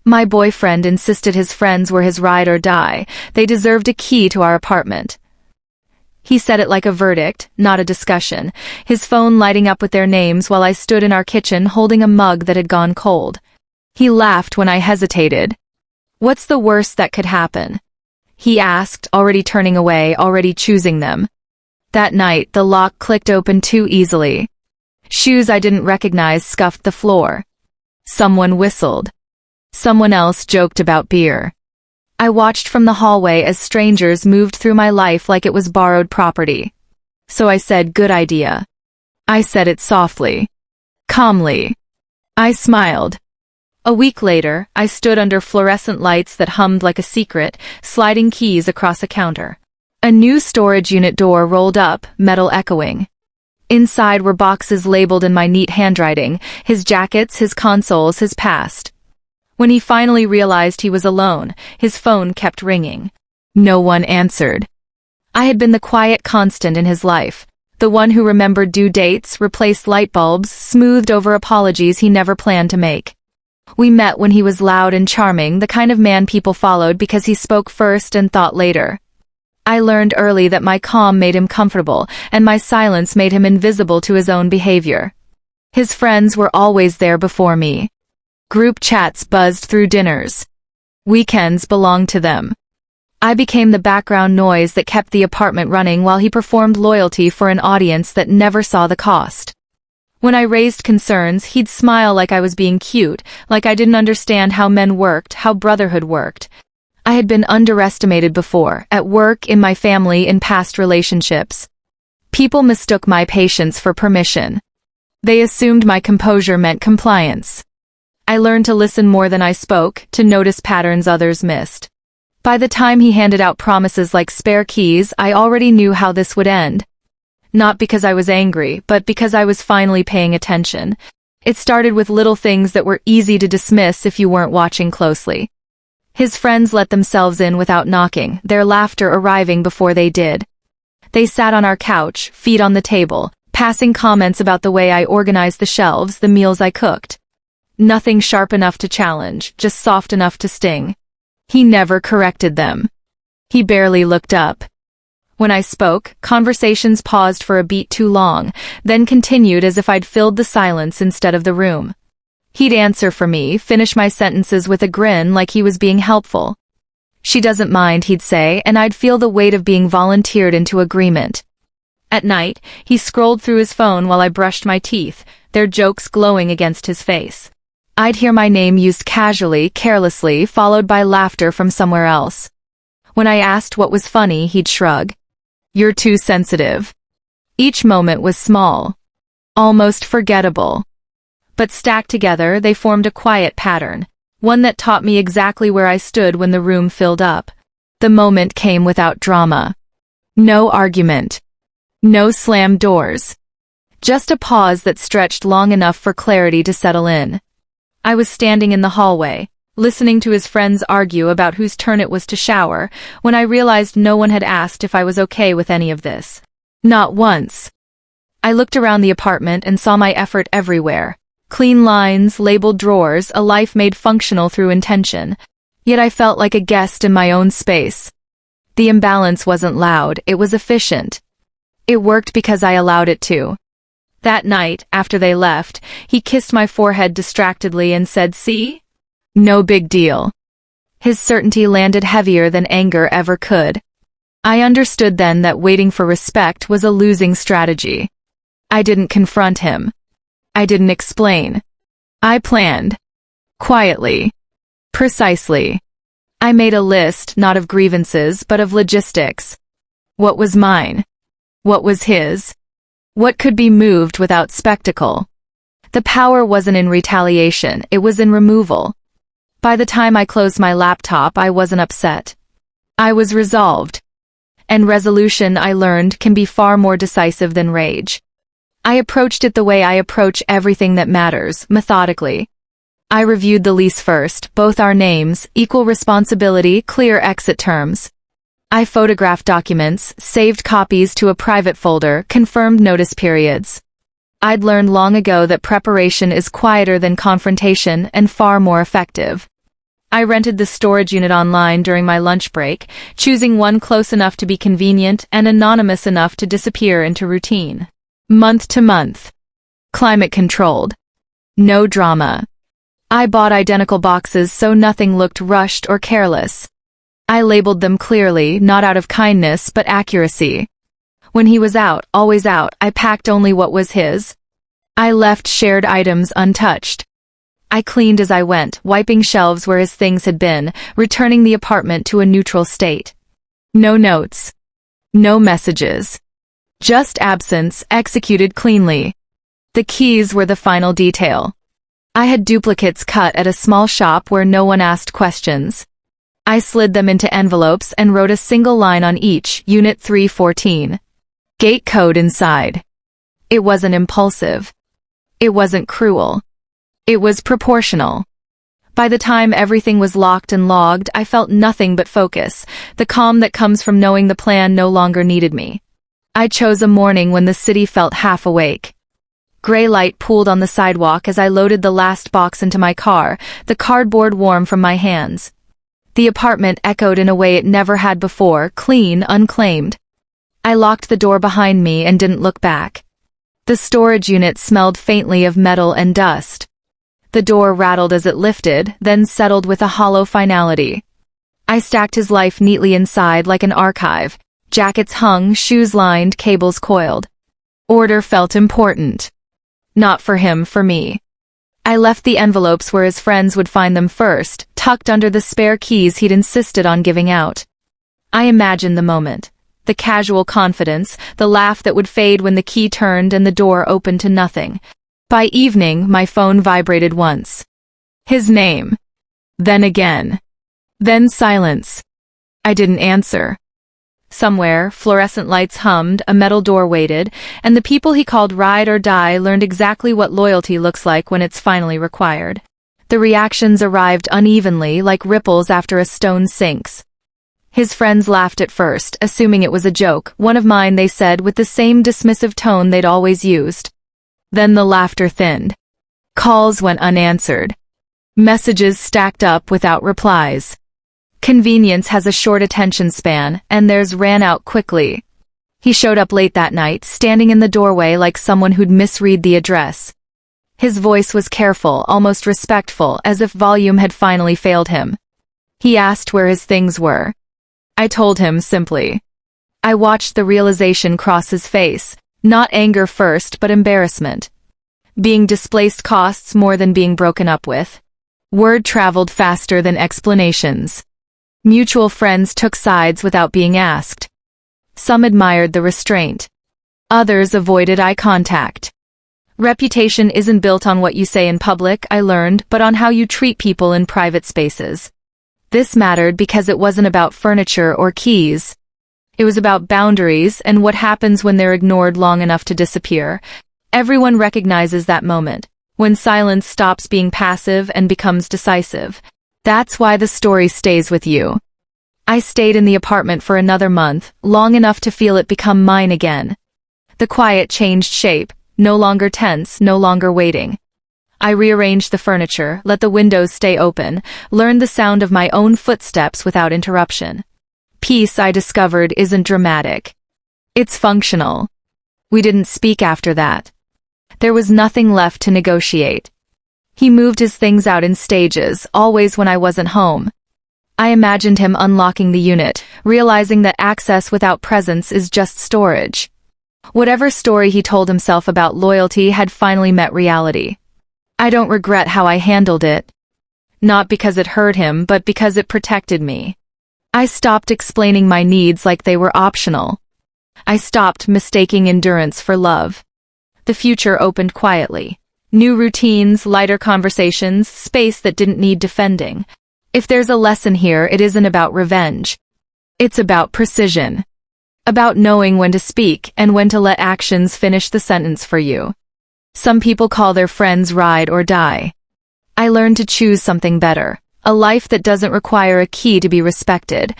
My boyfriend insisted his friends were his ride or die. They deserved a key to our apartment. He said it like a verdict, not a discussion, his phone lighting up with their names while I stood in our kitchen holding a mug that had gone cold. He laughed when I hesitated. "What's the worst that could happen?" he asked, already turning away, already choosing them. That night, the lock clicked open too easily. Shoes I didn't recognize scuffed the floor. Someone whistled. Someone else joked about beer. I watched from the hallway as strangers moved through my life like it was borrowed property. So I said, "Good idea." I said it softly. Calmly. I smiled. A week later, I stood under fluorescent lights that hummed like a secret, sliding keys across a counter. A new storage unit door rolled up, metal echoing. Inside were boxes labeled in my neat handwriting, his jackets, his consoles, his past. When he finally realized he was alone, his phone kept ringing. No one answered. I had been the quiet constant in his life, the one who remembered due dates, replaced light bulbs, smoothed over apologies he never planned to make. We met when he was loud and charming, the kind of man people followed because he spoke first and thought later. I learned early that my calm made him comfortable, and my silence made him invisible to his own behavior. His friends were always there before me. Group chats buzzed through dinners. Weekends belonged to them. I became the background noise that kept the apartment running while he performed loyalty for an audience that never saw the cost. When I raised concerns, he'd smile like I was being cute, like I didn't understand how men worked, how brotherhood worked. I had been underestimated before, at work, in my family, in past relationships. People mistook my patience for permission. They assumed my composure meant compliance. I learned to listen more than I spoke, to notice patterns others missed. By the time he handed out promises like spare keys, I already knew how this would end. Not because I was angry, but because I was finally paying attention. It started with little things that were easy to dismiss if you weren't watching closely. His friends let themselves in without knocking, their laughter arriving before they did. They sat on our couch, feet on the table, passing comments about the way I organized the shelves, the meals I cooked. Nothing sharp enough to challenge, just soft enough to sting. He never corrected them. He barely looked up. When I spoke, conversations paused for a beat too long, then continued as if I'd filled the silence instead of the room. He'd answer for me, finish my sentences with a grin like he was being helpful. "She doesn't mind," he'd say, and I'd feel the weight of being volunteered into agreement. At night, he scrolled through his phone while I brushed my teeth, their jokes glowing against his face. I'd hear my name used casually, carelessly, followed by laughter from somewhere else. When I asked what was funny, he'd shrug. "You're too sensitive." Each moment was small, almost forgettable. But stacked together, they formed a quiet pattern, one that taught me exactly where I stood when the room filled up. The moment came without drama. No argument. No slammed doors. Just a pause that stretched long enough for clarity to settle in. I was standing in the hallway, listening to his friends argue about whose turn it was to shower, when I realized no one had asked if I was okay with any of this. Not once. I looked around the apartment and saw my effort everywhere. Clean lines, labeled drawers, a life made functional through intention. Yet I felt like a guest in my own space. The imbalance wasn't loud, it was efficient. It worked because I allowed it to. That night, after they left, he kissed my forehead distractedly and said, "See? No big deal." His certainty landed heavier than anger ever could. I understood then that waiting for respect was a losing strategy. I didn't confront him. I didn't explain. I planned. Quietly. Precisely. I made a list, not of grievances, but of logistics. What was mine? What was his? What could be moved without spectacle? The power wasn't in retaliation, it was in removal. By the time I closed my laptop, I wasn't upset. I was resolved. And resolution, I learned, can be far more decisive than rage. I approached it the way I approach everything that matters, methodically. I reviewed the lease first, both our names, equal responsibility, clear exit terms. I photographed documents, saved copies to a private folder, confirmed notice periods. I'd learned long ago that preparation is quieter than confrontation and far more effective. I rented the storage unit online during my lunch break, choosing one close enough to be convenient and anonymous enough to disappear into routine. Month to month. Climate controlled. No drama. I bought identical boxes so nothing looked rushed or careless. I labeled them clearly, not out of kindness but accuracy. When he was out, always out, I packed only what was his. I left shared items untouched. I cleaned as I went, wiping shelves where his things had been, returning the apartment to a neutral state. No notes. No messages. Just absence, executed cleanly. The keys were the final detail. I had duplicates cut at a small shop where no one asked questions. I slid them into envelopes and wrote a single line on each, Unit 314. Gate code inside. It wasn't impulsive. It wasn't cruel. It was proportional. By the time everything was locked and logged, I felt nothing but focus, the calm that comes from knowing the plan no longer needed me. I chose a morning when the city felt half awake. Gray light pooled on the sidewalk as I loaded the last box into my car, the cardboard warm from my hands. The apartment echoed in a way it never had before, clean, unclaimed. I locked the door behind me and didn't look back. The storage unit smelled faintly of metal and dust. The door rattled as it lifted, then settled with a hollow finality. I stacked his life neatly inside like an archive. Jackets hung, shoes lined, cables coiled. Order felt important. Not for him, for me. I left the envelopes where his friends would find them first, tucked under the spare keys he'd insisted on giving out. I imagined the moment. The casual confidence, the laugh that would fade when the key turned and the door opened to nothing. By evening, my phone vibrated once. His name. Then again. Then silence. I didn't answer. Somewhere, fluorescent lights hummed, a metal door waited, and the people he called ride or die learned exactly what loyalty looks like when it's finally required. The reactions arrived unevenly, like ripples after a stone sinks. His friends laughed at first, assuming it was a joke, one of mine, they said, with the same dismissive tone they'd always used. Then the laughter thinned. Calls went unanswered. Messages stacked up without replies. Convenience has a short attention span, and theirs ran out quickly. He showed up late that night, standing in the doorway like someone who'd misread the address. His voice was careful, almost respectful, as if volume had finally failed him. He asked where his things were. I told him simply. I watched the realization cross his face. Not anger first, but embarrassment. Being displaced costs more than being broken up with. Word traveled faster than explanations. Mutual friends took sides without being asked. Some admired the restraint. Others avoided eye contact. Reputation isn't built on what you say in public, I learned, but on how you treat people in private spaces. This mattered because it wasn't about furniture or keys. It was about boundaries and what happens when they're ignored long enough to disappear. Everyone recognizes that moment, when silence stops being passive and becomes decisive. That's why the story stays with you. I stayed in the apartment for another month, long enough to feel it become mine again. The quiet changed shape, no longer tense, no longer waiting. I rearranged the furniture, let the windows stay open, learned the sound of my own footsteps without interruption. Peace, I discovered, isn't dramatic. It's functional. We didn't speak after that. There was nothing left to negotiate. He moved his things out in stages, always when I wasn't home. I imagined him unlocking the unit, realizing that access without presence is just storage. Whatever story he told himself about loyalty had finally met reality. I don't regret how I handled it. Not because it hurt him, but because it protected me. I stopped explaining my needs like they were optional. I stopped mistaking endurance for love. The future opened quietly. New routines, lighter conversations, space that didn't need defending. If there's a lesson here, it isn't about revenge. It's about precision. About knowing when to speak and when to let actions finish the sentence for you. Some people call their friends ride or die. I learned to choose something better. A life that doesn't require a key to be respected.